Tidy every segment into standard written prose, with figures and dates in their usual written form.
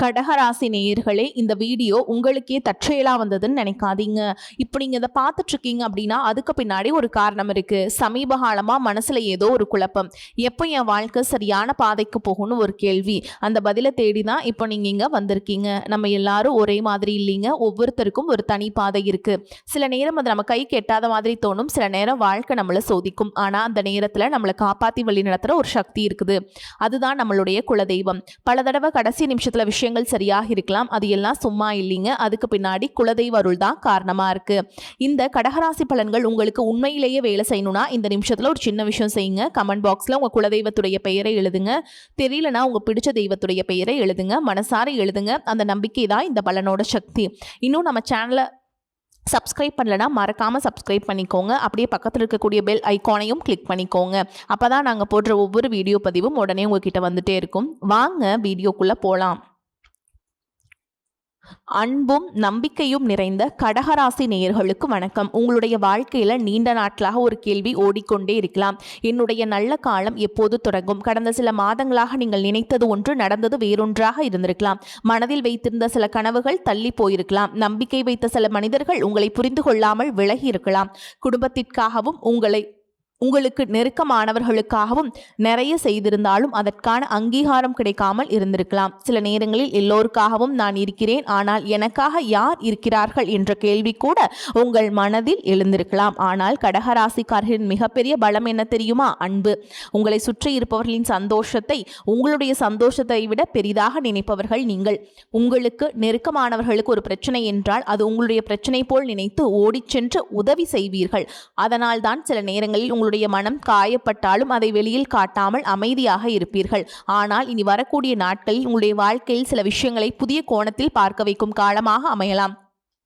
கடகராசி நேயர்களே, இந்த வீடியோ உங்களுக்கே தற்செயலா வந்ததுன்னு நினைக்காதீங்க. இப்போ நீங்க இதை பார்த்துட்டு இருக்கீங்க அப்படின்னா அதுக்கு பின்னாடி ஒரு காரணம் இருக்கு. சமீப காலமா மனசுல ஏதோ ஒரு குழப்பம். எப்போ என் வாழ்க்கை சரியான பாதைக்கு போகும்னு ஒரு கேள்வி. அந்த பதிலை தேடி தான் இப்போ நீங்க இங்க வந்திருக்கீங்க. நம்ம எல்லாரும் ஒரே மாதிரி இல்லைங்க. ஒவ்வொருத்தருக்கும் ஒரு தனி பாதை இருக்கு. சில நேரம் அது நம்ம கைக்கு எட்டாத மாதிரி தோணும். சில நேரம் வாழ்க்கை நம்மளை சோதிக்கும். ஆனா அந்த நேரத்துல நம்மளை காப்பாத்தி வழி நடத்துற ஒரு சக்தி இருக்குது. அதுதான் நம்மளுடைய குலதெய்வம். பல தடவை கடைசி நிமிஷத்துல விஷயங்கள் சரியாக இருக்கலாம். அது எல்லாம் சும்மா இல்லைங்க. அதுக்கு பின்னாடி குலதெய்வ அருள் தான் காரணமா இருக்கு. இந்த கடகராசி பலன்கள் உங்களுக்கு உண்மையிலேயே வேலை செய்யணும்னா இந்த நிமிஷத்துல ஒரு சின்ன விஷயம் செய்யுங்க. கமெண்ட் பாக்ஸ்ல உங்க குலதெய்வத்துடைய பெயரை எழுதுங்க. தெரியலனா உங்க பிடிச்ச தெய்வத்துடைய பெயரை எழுதுங்க. மனசார எழுதுங்க. அந்த நம்பிக்கை தான் இந்த பலனோட சக்தி. இன்னும் நம்ம சேனலை சப்ஸ்கிரைப் பண்ணலனா மறக்காம சப்ஸ்கிரைப் பண்ணிக்கோங்க. அப்படியே பக்கத்தில் இருக்கக்கூடிய பெல் ஐக்கானையும் கிளிக் பண்ணிக்கோங்க. அப்பதான் நாங்கள் போடுற ஒவ்வொரு வீடியோ பதிவும் உடனே உங்ககிட்ட வந்துட்டே இருக்கும். வாங்க வீடியோக்குள்ள போலாம். அன்பும் நம்பிக்கையும் நிறைந்த கடகராசி நேயர்களுக்கு வணக்கம். உங்களுடைய வாழ்க்கையில நீண்ட நாட்களாக ஒரு கேள்வி ஓடிக்கொண்டே இருக்கலாம். என்னுடைய நல்ல காலம் எப்போது தொடங்கும்? கடந்த சில மாதங்களாக நீங்கள் நினைத்தது ஒன்று, நடந்தது வேறொன்றாக இருந்திருக்கலாம். மனதில் வைத்திருந்த சில கனவுகள் தள்ளி போயிருக்கலாம். நம்பிக்கை வைத்த சில மனிதர்கள் உங்களை புரிந்து கொள்ளாமல் விலகி இருக்கலாம். குடும்பத்திற்காகவும் உங்களுக்கு நெருக்கமானவர்களுக்காகவும் நிறைய செய்திருந்தாலும் அதற்கான அங்கீகாரம் கிடைக்காமல் இருந்திருக்கலாம். சில நேரங்களில் எல்லோருக்காகவும் நான் இருக்கிறேன், ஆனால் எனக்காக யார் இருக்கிறார்கள் என்ற கேள்வி கூட உங்கள் மனதில் எழுந்திருக்கலாம். ஆனால் கடகராசிக்காரர்களின் மிகப்பெரிய பலம் என்ன தெரியுமா? அன்பு. உங்களை சுற்றி இருப்பவர்களின் சந்தோஷத்தை உங்களுடைய சந்தோஷத்தை விட பெரிதாக நினைப்பவர்கள் நீங்கள். உங்களுக்கு நெருக்கமானவர்களுக்கு ஒரு பிரச்சனை என்றால் அது உங்களுடைய பிரச்சனை போல் நினைத்து ஓடிச் சென்று உதவி செய்வீர்கள். அதனால் தான் சில நேரங்களில் உங்களுடைய மனம் காயப்பட்டாலும் அதை வெளியில் காட்டாமல் அமைதியாக இருப்பீர்கள். ஆனால் இனி வரக்கூடிய நாட்களில் உங்களுடைய வாழ்க்கையில் சில விஷயங்களை புதிய கோணத்தில் பார்க்க வைக்கும் காலமாக அமையலாம்.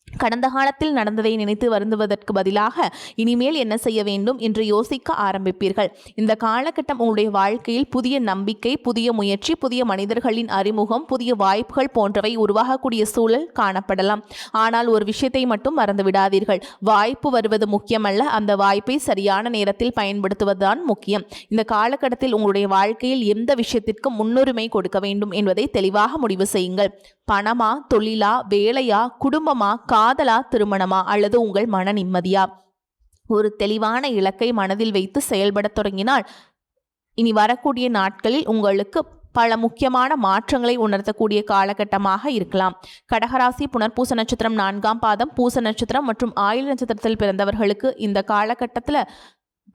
கடந்த காலத்தில் நடந்ததை நினைத்து வருந்துவதற்கு பதிலாக இனிமேல் என்ன செய்ய வேண்டும் என்று யோசிக்க ஆரம்பிப்பீர்கள். இந்த காலகட்டம் உங்களுடைய வாழ்க்கையில் புதிய நம்பிக்கை, புதிய முயற்சி, புதிய மனிதர்களின் அறிமுகம், புதிய வாய்ப்புகள் போன்றவை உருவாகக்கூடிய சூழல் காணப்படலாம். ஆனால் ஒரு விஷயத்தை மட்டும் மறந்து விடாதீர்கள். வாய்ப்பு வருவது முக்கியமல்ல, அந்த வாய்ப்பை சரியான நேரத்தில் பயன்படுத்துவதுதான் முக்கியம். இந்த காலகட்டத்தில் உங்களுடைய வாழ்க்கையில் எந்த விஷயத்திற்கும் முன்னுரிமை கொடுக்க வேண்டும் என்பதை தெளிவாக முடிவு செய்யுங்கள். பணமா, தொழிலா, வேலையா, குடும்பமா, காதலா, திருமணமா, அல்லது உங்கள் மன நிம்மதியா? ஒரு தெளிவான இலக்கை மனதில் வைத்து செயல்பட தொடங்கினால் இனி வரக்கூடிய நாட்களில் உங்களுக்கு பல முக்கியமான மாற்றங்களை உணர்த்தக்கூடிய காலகட்டமாக இருக்கலாம். கடகராசி புனர்பூச நட்சத்திரம் 4ஆம் பாதம், பூச நட்சத்திரம் மற்றும் ஆயில்ய நட்சத்திரத்தில் பிறந்தவர்களுக்கு இந்த காலகட்டத்தில்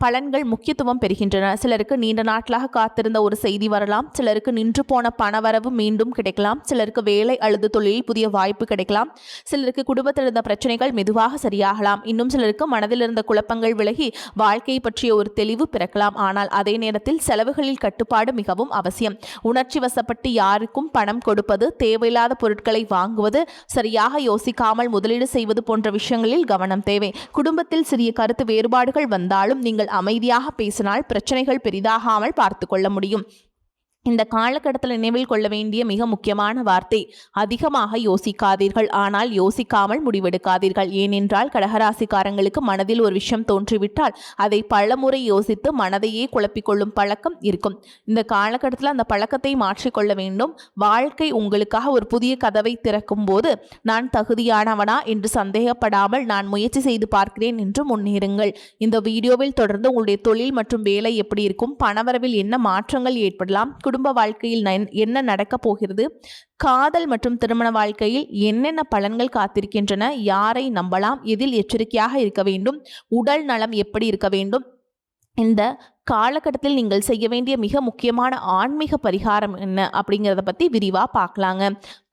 பலன்கள் முக்கியத்துவம் பெறுகின்றன. சிலருக்கு நீண்ட நாட்களாக காத்திருந்த ஒரு செய்தி வரலாம். சிலருக்கு நின்று போன பணவரவு மீண்டும் கிடைக்கலாம். சிலருக்கு வேலை அல்லது தொழிலில் புதிய வாய்ப்பு கிடைக்கலாம். சிலருக்கு குடும்பத்தில் இருந்த பிரச்சனைகள் மெதுவாக சரியாகலாம். இன்னும் சிலருக்கு மனதில் இருந்த குழப்பங்கள் விலகி வாழ்க்கையை பற்றிய ஒரு தெளிவு பிறக்கலாம். ஆனால் அதே நேரத்தில் செலவுகளில் கட்டுப்பாடு மிகவும் அவசியம். உணர்ச்சி வசப்பட்டு யாருக்கும் பணம் கொடுப்பது, தேவையில்லாத பொருட்களை வாங்குவது, சரியாக யோசிக்காமல் முதலீடு செய்வது போன்ற விஷயங்களில் கவனம் தேவை. குடும்பத்தில் சிறிய கருத்து வேறுபாடுகள் வந்தாலும் நீங்கள் அமைதியாக பேசினால் பிரச்சனைகள் பெரிதாகாமல் பார்த்து கொள்ள முடியும். இந்த காலகட்டத்தில் நினைவில் கொள்ள வேண்டிய மிக முக்கியமான வார்த்தை, அதிகமாக யோசிக்காதீர்கள், ஆனால் யோசிக்காமல் முடிவெடுக்காதீர்கள். ஏனென்றால் கடகராசிக்காரங்களுக்கு மனதில் ஒரு விஷயம் தோன்றிவிட்டால் அதை பலமுறை யோசித்து மனதையே குழப்பிக்கொள்ளும் பழக்கம் இருக்கும். இந்த காலகட்டத்தில் அந்த பழக்கத்தை மாற்றிக்கொள்ள வேண்டும். வாழ்க்கை உங்களுக்காக ஒரு புதிய கதவை திறக்கும் போது நான் தகுதியானவனா என்று சந்தேகப்படாமல் நான் முயற்சி செய்து பார்க்கிறேன் என்று முன்னேறுங்கள். இந்த வீடியோவில் தொடர்ந்து உங்களுடைய தொழில் மற்றும் வேலை எப்படி இருக்கும், பணவரவில் என்ன மாற்றங்கள் ஏற்படலாம், குடும்ப வாழ்க்கையில் என்ன நடக்கப் போகிறது, காதல் மற்றும் திருமண வாழ்க்கையில் என்னென்ன பலன்கள் காத்திருக்கின்றன, யாரை நம்பலாம், எதில் எச்சரிக்கையாக இருக்க வேண்டும், உடல் நலம் எப்படி இருக்க வேண்டும், இந்த காலகட்டத்தில் நீங்கள் செய்ய வேண்டிய மிக முக்கியமான ஆன்மீக பரிகாரம் என்ன அப்படிங்கிறத பற்றி விரிவாக பார்க்கலாங்க.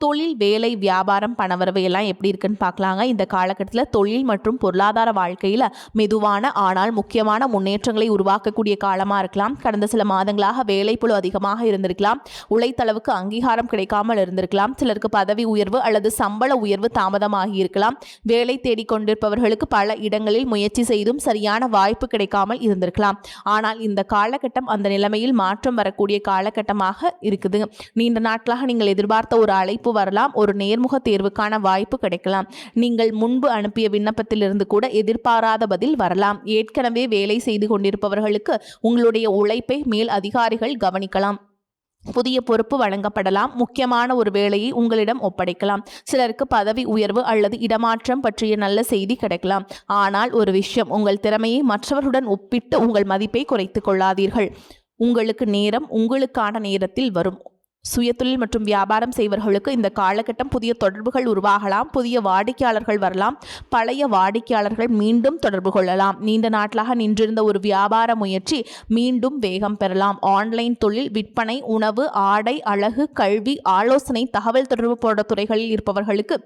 தொழில், வேலை, வியாபாரம், பணவரவு எல்லாம் எப்படி இருக்குன்னு பார்க்கலாங்க. இந்த காலகட்டத்தில் தொழில் மற்றும் பொருளாதார வாழ்க்கையில் மெதுவான ஆனால் முக்கியமான முன்னேற்றங்களை உருவாக்கக்கூடிய காலமாக இருக்கலாம். கடந்த சில மாதங்களாக வேலைப்பளு அதிகமாக இருந்திருக்கலாம். உழைத்தளவுக்கு அங்கீகாரம் கிடைக்காமல் இருந்திருக்கலாம். சிலருக்கு பதவி உயர்வு அல்லது சம்பள உயர்வு தாமதமாகி இருக்கலாம். வேலை தேடிக்கொண்டிருப்பவர்களுக்கு பல இடங்களில் முயற்சி செய்தும் சரியான வாய்ப்பு கிடைக்காமல் இருந்திருக்கலாம். ஆனால் இந்த காலகட்டம் அந்த நிலைமையில் மாற்றம் வரக்கூடிய காலகட்டமாக இருக்குது. நீண்ட நாட்களாக நீங்கள் எதிர்பார்த்த ஒரு அழைப்பு வரலாம். ஒரு நேர்முக தேர்வுக்கான வாய்ப்பு கிடைக்கலாம். நீங்கள் முன்பு அனுப்பிய விண்ணப்பத்திலிருந்து கூட எதிர்பாராத பதில் வரலாம். ஏற்கனவே வேலை செய்து கொண்டிருப்பவர்களுக்கு உங்களுடைய உழைப்பை மேல் அதிகாரிகள் கவனிக்கலாம். புதிய பொறுப்பு வழங்கப்படலாம். முக்கியமான ஒரு வேலையை உங்களிடம் ஒப்படைக்கலாம். சிலருக்கு பதவி உயர்வு அல்லது இடமாற்றம் பற்றிய நல்ல செய்தி கிடைக்கலாம். ஆனால் ஒரு விஷயம், உங்கள் திறமையை மற்றவர்களுடன் ஒப்பிட்டு உங்கள் மதிப்பை குறைத்துக் கொள்ளாதீர்கள். உங்களுக்கு நேரம் உங்களுக்கான நேரத்தில் வரும். சுயதொழில் மற்றும் வியாபாரம் செய்வர்களுக்கு இந்த காலகட்டம் புதிய தொடர்புகள் உருவாகலாம். புதிய வாடிக்கையாளர்கள் வரலாம். பழைய வாடிக்கையாளர்கள் மீண்டும் தொடர்பு கொள்ளலாம். நீண்ட நாட்களாக நின்றிருந்த ஒரு வியாபார முயற்சி மீண்டும் வேகம் பெறலாம். ஆன்லைன் தொழில், விற்பனை, உணவு, ஆடை, அழகு, கல்வி, ஆலோசனை, தகவல் தொடர்பு போன்ற துறைகளில் இருப்பவர்களுக்கு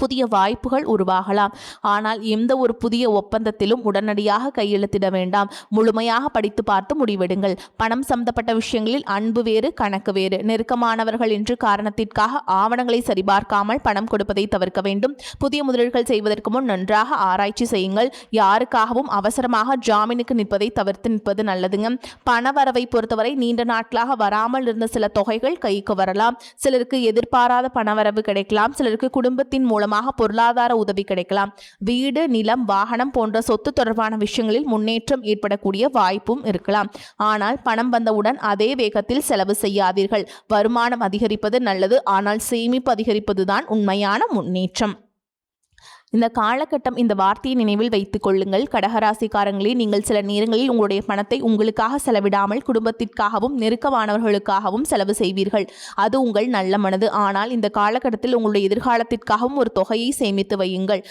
புதிய வாய்ப்புகள் உருவாகலாம். ஆனால் எந்த ஒரு புதிய ஒப்பந்தத்திலும் உடனடியாக கையெழுத்திட வேண்டாம். முழுமையாக படித்து பார்த்து முடிவெடுங்கள். பணம் சம்பந்தப்பட்ட விஷயங்களில் அன்பு வேறு, கணக்கு வேறு. நெருக்கமானவர்கள் என்று காரணத்திற்காக ஆவணங்களை சரிபார்க்காமல் பணம் கொடுப்பதை தவிர்க்க வேண்டும். புதிய முதலீடுகள் செய்வதற்கு முன் நன்றாக ஆராய்ச்சி செய்யுங்கள். யாருக்காகவும் அவசரமாக ஜாமீனுக்கு நிற்பதை தவிர்த்து நிற்பது நல்லதுங்க. பண வரவை பொறுத்தவரை நீண்ட நாட்களாக வராமல் இருந்த சில தொகைகள் கைக்கு வரலாம். சிலருக்கு எதிர்பாராத பணவரவு கிடைக்கலாம். சிலருக்கு குடும்பத்தின் மூலமாக பொருளாதார உதவி கிடைக்கலாம். வீடு, நிலம், வாகனம் போன்ற சொத்து தொடர்பான விஷயங்களில் முன்னேற்றம் ஏற்படக்கூடிய வாய்ப்பும் இருக்கலாம். ஆனால் பணம் வந்தவுடன் அதே வேகத்தில் செலவு செய்யாதீர்கள். வருமானம் அதிகரிப்பது நல்லது, ஆனால் சேமிப்பு அதிகரிப்பதுதான் உண்மையான முன்னேற்றம். இந்த காலகட்டம், இந்த வார்த்தையை நினைவில் வைத்துக் கொள்ளுங்கள். கடகராசிக்காரங்களே, நீங்கள் சில நேரங்களில் உங்களுடைய பணத்தை உங்களுக்காக செலவிடாமல் குடும்பத்திற்காகவும் நெருக்கமானவர்களுக்காகவும் செலவு செய்வீர்கள். அது உங்கள் நல்ல மனது. ஆனால் இந்த காலகட்டத்தில் உங்களுடைய எதிர்காலத்திற்காகவும் ஒரு தொகையை சேமித்து வையுங்கள்.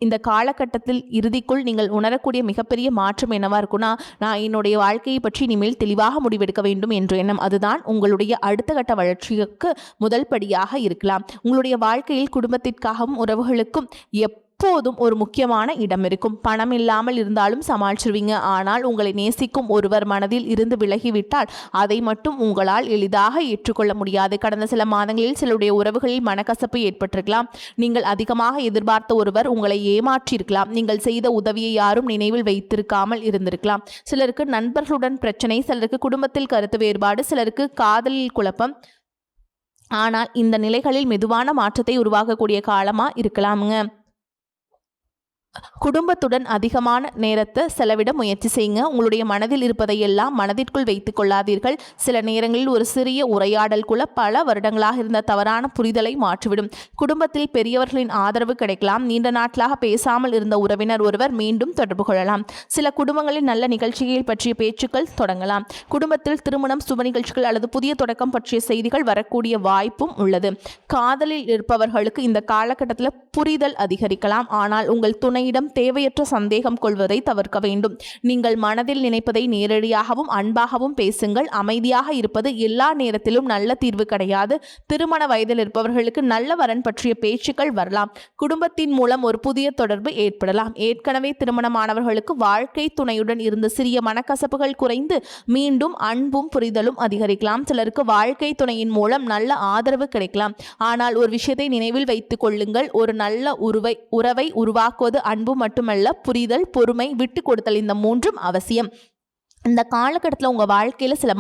இந்த காலகட்டத்தில் இறுதிக்குள் நீங்கள் உணரக்கூடிய மிகப்பெரிய மாற்றம் என்னவா இருக்குன்னா, நான் என்னுடைய வாழ்க்கையை பற்றி இனிமேல் தெளிவாக முடிவெடுக்க வேண்டும் என்ற எண்ணம். அதுதான் உங்களுடைய அடுத்த கட்ட வளர்ச்சிக்கு முதல் படியாக இருக்கலாம். உங்களுடைய வாழ்க்கையில் குடும்பத்திற்காகவும் உறவுகளுக்கும் எப்போதும் ஒரு முக்கியமான இடம் இருக்கும். பணம் இல்லாமல் இருந்தாலும் சமாளிச்சிருவீங்க. ஆனால் உங்களை நேசிக்கும் ஒருவர் மனதில் இருந்து விலகிவிட்டால் அதை மட்டும் உங்களால் எளிதாக ஏற்றுக்கொள்ள முடியாது. கடந்த சில மாதங்களில் சிலருடைய உறவுகளில் மனக்கசப்பு ஏற்பட்டிருக்கலாம். நீங்கள் அதிகமாக எதிர்பார்த்த ஒருவர் உங்களை ஏமாற்றியிருக்கலாம். நீங்கள் செய்த உதவியை யாரும் நினைவில் வைத்திருக்காமல் இருந்திருக்கலாம். சிலருக்கு நண்பர்களுடன் பிரச்சனை, சிலருக்கு குடும்பத்தில் கருத்து வேறுபாடு, சிலருக்கு காதலில் குழப்பம். ஆனால் இந்த நிலைகளில் மெதுவான மாற்றத்தை உருவாக்கக்கூடிய காலமா இருக்கலாமுங்க. குடும்பத்துடன் அதிகமான நேரத்தை செலவிட முயற்சி செய்யுங்க. உங்களுடைய மனதில் இருப்பதையெல்லாம் மனதிற்குள் வைத்துக் கொள்ளாதீர்கள். சில நேரங்களில் ஒரு சிறிய உரையாடல் கூட பல வருடங்களாக இருந்த தவறான புரிதலை மாற்றிவிடும். குடும்பத்தில் பெரியவர்களின் ஆதரவு கிடைக்கலாம். நீண்ட நாட்களாக பேசாமல் இருந்த உறவினர் ஒருவர் மீண்டும் தொடர்பு கொள்ளலாம். சில குடும்பங்களில் நல்ல நிகழ்ச்சிகள் பற்றிய பேச்சுக்கள் தொடங்கலாம். குடும்பத்தில் திருமணம், சுப நிகழ்ச்சிகள் அல்லது புதிய தொடக்கம் பற்றிய செய்திகள் வரக்கூடிய வாய்ப்பும் உள்ளது. காதலில் இருப்பவர்களுக்கு இந்த காலகட்டத்தில் புரிதல் அதிகரிக்கலாம். ஆனால் உங்கள் துணையிடம் தேவையற்ற சந்தேகம் கொள்வதை தவிர்க்க வேண்டும். நீங்கள் மனதில் நினைப்பதை நேரடியாகவும் அன்பாகவும் பேசுங்கள். அமைதியாக இருப்பது எல்லா நேரத்திலும் நல்ல தீர்வு கிடையாது. திருமண வயதில் இருப்பவர்களுக்கு நல்ல வரன் பற்றிய பேச்சுக்கள் வரலாம். குடும்பத்தின் மூலம் ஒரு புதிய தொடர்பு ஏற்படலாம். ஏற்கனவே திருமணமானவர்களுக்கு வாழ்க்கை துணையுடன் இருந்த சிறிய மனக்கசப்புகள் குறைந்து மீண்டும் அன்பும் புரிதலும் அதிகரிக்கலாம். சிலருக்கு வாழ்க்கை துணையின் மூலம் நல்ல ஆதரவு கிடைக்கலாம். ஆனால் ஒரு விஷயத்தை நினைவில் வைத்துக் கொள்ளுங்கள். ஒரு நல்ல உறவை உருவாக்குவது அன்பு மட்டுமல்ல, புரிதல், பொறுமை, விட்டு கொடுத்தல், இந்த மூன்றும் அவசியம். இந்த காலகட்டத்தில் உங்கள் வாழ்க்கையில் சில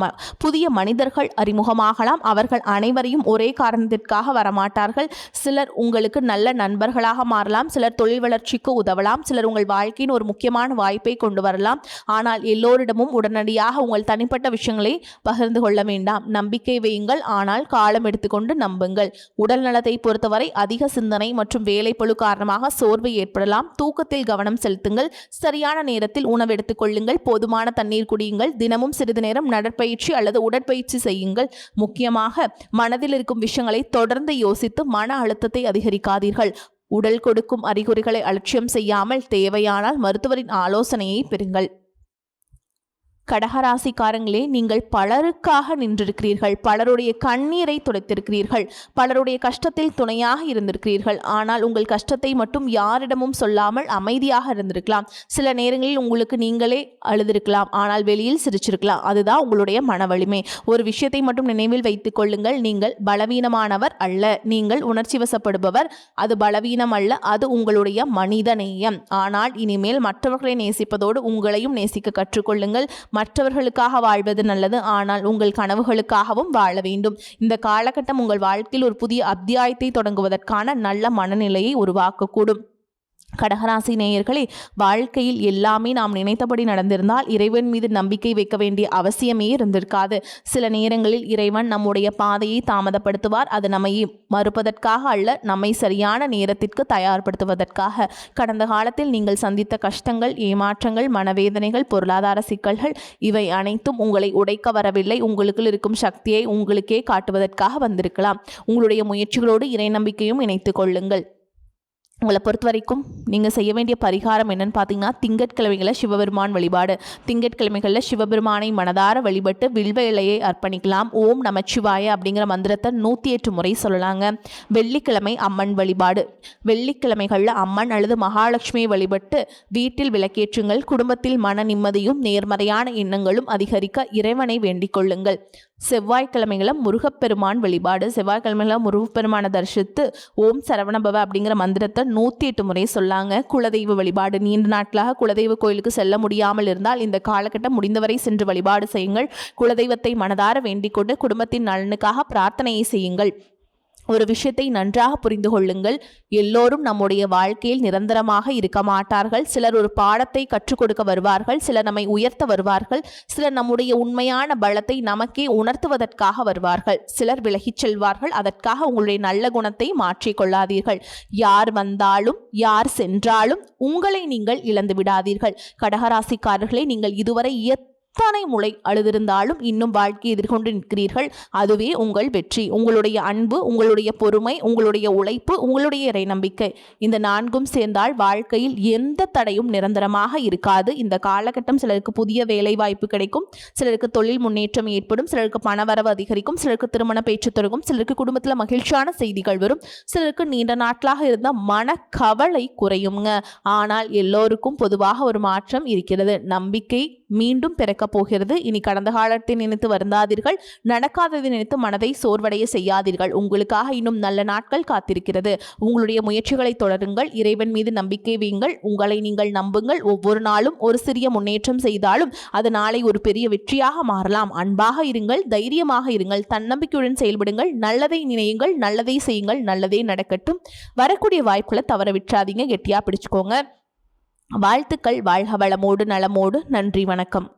புதிய மனிதர்கள் அறிமுகமாகலாம். அவர்கள் அனைவரையும் ஒரே காரணத்திற்காக வரமாட்டார்கள். சிலர் உங்களுக்கு நல்ல நண்பர்களாக மாறலாம். சிலர் தொழில் வளர்ச்சிக்கு உதவலாம். சிலர் உங்கள் வாழ்க்கையின் ஒரு முக்கியமான வாய்ப்பை கொண்டு வரலாம். ஆனால் எல்லோரிடமும் உடனடியாக உங்கள் தனிப்பட்ட விஷயங்களை பகிர்ந்து கொள்ள வேண்டாம். நம்பிக்கை வையுங்கள், ஆனால் காலம் எடுத்துக்கொண்டு நம்புங்கள். உடல் நலத்தை பொறுத்தவரை அதிக சிந்தனை மற்றும் வேலைப்பளு காரணமாக சோர்வு ஏற்படலாம். தூக்கத்தில் கவனம் செலுத்துங்கள். சரியான நேரத்தில் உணவு எடுத்துக்கொள்ளுங்கள். போதுமான தண்ணீர் குடியுங்கள். தினமும் சிறிது நேரம் நடற்பயிற்சி அல்லது உடற்பயிற்சி செய்யுங்கள். முக்கியமாக மனதில் இருக்கும் விஷயங்களை தொடர்ந்து யோசித்து மன அழுத்தத்தை அதிகரிக்காதீர்கள். உடல் கொடுக்கும் அறிகுறிகளை அலட்சியம் செய்யாமல் தேவையானால் மருத்துவரின் ஆலோசனையை பெறுங்கள். கடகராசிக்காரங்களே, நீங்கள் பலருக்காக நின்றிருக்கிறீர்கள். பலருடைய கண்ணீரை துடைத்திருக்கிறீர்கள். பலருடைய கஷ்டத்தில் துணையாக இருந்திருக்கிறீர்கள். ஆனால் உங்கள் கஷ்டத்தை மட்டும் யாரிடமும் சொல்லாமல் அமைதியாக இருந்திருக்கலாம். சில நேரங்களில் உங்களுக்கு நீங்களே அழுதிருக்கலாம். ஆனால் வெளியில் சிரிச்சிருக்கலாம். அதுதான் உங்களுடைய மன வலிமை. ஒரு விஷயத்தை மட்டும் நினைவில் வைத்துக் கொள்ளுங்கள். நீங்கள் பலவீனமானவர் அல்ல. நீங்கள் உணர்ச்சி வசப்படுபவர். அது பலவீனம் அல்ல, அது உங்களுடைய மனித நேயம். ஆனால் இனிமேல் மற்றவர்களை நேசிப்பதோடு உங்களையும் நேசிக்க கற்றுக்கொள்ளுங்கள். மற்றவர்களுக்காக வாழ்வது நல்லது, ஆனால் உங்கள் கனவுகளுக்காகவும் வாழ வேண்டும். இந்த காலகட்டம் உங்கள் வாழ்க்கையில் ஒரு புதிய அத்தியாயத்தை தொடங்குவதற்கான நல்ல மனநிலையை உருவாக்கக்கூடும். கடகராசி நேயர்களே, வாழ்க்கையில் எல்லாமே நாம் நினைத்தபடி நடந்திருந்தால் இறைவன் மீது நம்பிக்கை வைக்க வேண்டிய அவசியமே இருந்திருக்காது. சில நேரங்களில் இறைவன் நம்முடைய பாதையை தாமதப்படுத்துவார். அது நம்மை மறுப்பதற்காக அல்ல, நம்மை சரியான நேரத்திற்கு தயார்படுத்துவதற்காக. கடந்த காலத்தில் நீங்கள் சந்தித்த கஷ்டங்கள், ஏமாற்றங்கள், மனவேதனைகள், பொருளாதார சிக்கல்கள் இவை அனைத்தும் உங்களை உடைக்க வரவில்லை. உங்களுக்குள் இருக்கும் சக்தியை உங்களுக்கே காட்டுவதற்காக வந்திருக்கலாம். உங்களுடைய முயற்சிகளோடு இறை நம்பிக்கையும் இணைத்து கொள்ளுங்கள். உங்களை பொறுத்த வரைக்கும் நீங்கள் செய்ய வேண்டிய பரிகாரம் என்னன்னு பார்த்தீங்கன்னா, திங்கட்கிழமைகளில் சிவபெருமான் வழிபாடு. திங்கட்கிழமைகளில் சிவபெருமானை மனதார வழிபட்டு வில்வ இலையை அர்ப்பணிக்கலாம். ஓம் நமச்சிவாய அப்படிங்கிற மந்திரத்தை 108 முறை சொல்லலாங்க. வெள்ளிக்கிழமை அம்மன் வழிபாடு. வெள்ளிக்கிழமைகளில் அம்மன் அல்லது மகாலட்சுமியை வழிபட்டு வீட்டில் விளக்கேற்றுங்கள். குடும்பத்தில் மன நிம்மதியும் நேர்மறையான எண்ணங்களும் அதிகரிக்க இறைவனை வேண்டிக் கொள்ளுங்கள். செவ்வாய்க்கிழமைகளில் முருகப்பெருமான் வழிபாடு. செவ்வாய்க்கிழமைகளில் முருகப்பெருமானை தரிசித்து ஓம் சரவணபவ அப்படிங்கிற மந்திரத்தை 108 முறை சொல்லாங்க. குலதெய்வ வழிபாடு. நீண்ட நாட்களாக குலதெய்வ கோயிலுக்கு செல்ல முடியாமல் இருந்தால் இந்த காலகட்டம் முடிந்தவரை சென்று வழிபாடு செய்யுங்கள். குலதெய்வத்தை மனதார வேண்டிக் கொண்டு குடும்பத்தின் நலனுக்காக பிரார்த்தனையை செய்யுங்கள். ஒரு விஷயத்தை நன்றாக புரிந்து கொள்ளுங்கள். எல்லோரும் நம்முடைய வாழ்க்கையில் நிரந்தரமாக இருக்க மாட்டார்கள். சிலர் ஒரு பாடத்தை கற்றுக் கொடுக்க வருவார்கள், சிலர் நம்மை உயர்த்த வருவார்கள், சிலர் நம்முடைய உண்மையான பலத்தை நமக்கே உணர்த்துவதற்காக வருவார்கள், சிலர் விலகிச் செல்வார்கள். அதற்காக உங்களுடைய நல்ல குணத்தை மாற்றிக்கொள்ளாதீர்கள். யார் வந்தாலும் யார் சென்றாலும் உங்களை நீங்கள் இழந்து விடாதீர்கள். கடகராசிக்காரர்களை, நீங்கள் இதுவரை எத்தனை முறை அழுதிருந்தாலும் இன்னும் வாழ்க்கையை எதிர்கொண்டு நிற்கிறீர்கள். அதுவே உங்கள் வெற்றி. உங்களுடைய அன்பு, உங்களுடைய பொறுமை, உங்களுடைய உழைப்பு, உங்களுடைய இறை நம்பிக்கை, இந்த 4ம் சேர்ந்தால் வாழ்க்கையில் எந்த தடையும் நிரந்தரமாக இருக்காது. இந்த காலகட்டம் சிலருக்கு புதிய வேலை வாய்ப்பு கிடைக்கும், சிலருக்கு தொழில் முன்னேற்றம் ஏற்படும், சிலருக்கு பணவரவு அதிகரிக்கும், சிலருக்கு திருமண பேச்சு தொடங்கும், சிலருக்கு குடும்பத்தில் மகிழ்ச்சியான செய்திகள் வரும், சிலருக்கு நீண்ட நாட்களாக இருந்த மனக்கவலை குறையுங்க. ஆனால் எல்லோருக்கும் பொதுவாக ஒரு மாற்றம் இருக்கிறது. நம்பிக்கை மீண்டும் பிறக்கப் போகிறது. இனி கடந்த காலத்தை நினைத்து வருந்தாதீர்கள். நடக்காததை நினைத்து மனதை சோர்வடைய செய்யாதீர்கள். உங்களுக்காக இன்னும் நல்ல நாட்கள் காத்திருக்கிறது. உங்களுடைய முயற்சிகளை தொடருங்கள். இறைவன் மீது நம்பிக்கை வையுங்கள். உங்களை நீங்கள் நம்புங்கள். ஒவ்வொரு நாளும் ஒரு சிறிய முன்னேற்றம் செய்தாலும் அது நாளை ஒரு பெரிய வெற்றியாக மாறலாம். அன்பாக இருங்கள், தைரியமாக இருங்கள், தன்னம்பிக்கையுடன் செயல்படுங்கள். நல்லதை நினையுங்கள், நல்லதை செய்யுங்கள், நல்லதே நடக்கட்டும். வரக்கூடிய வாய்ப்புகளை தவற விட்டுறாதீங்க. கெட்டியா பிடிச்சுக்கோங்க. வாழ்த்துக்கள். வாழ்க வளமோடு நலமோடு. நன்றி, வணக்கம்.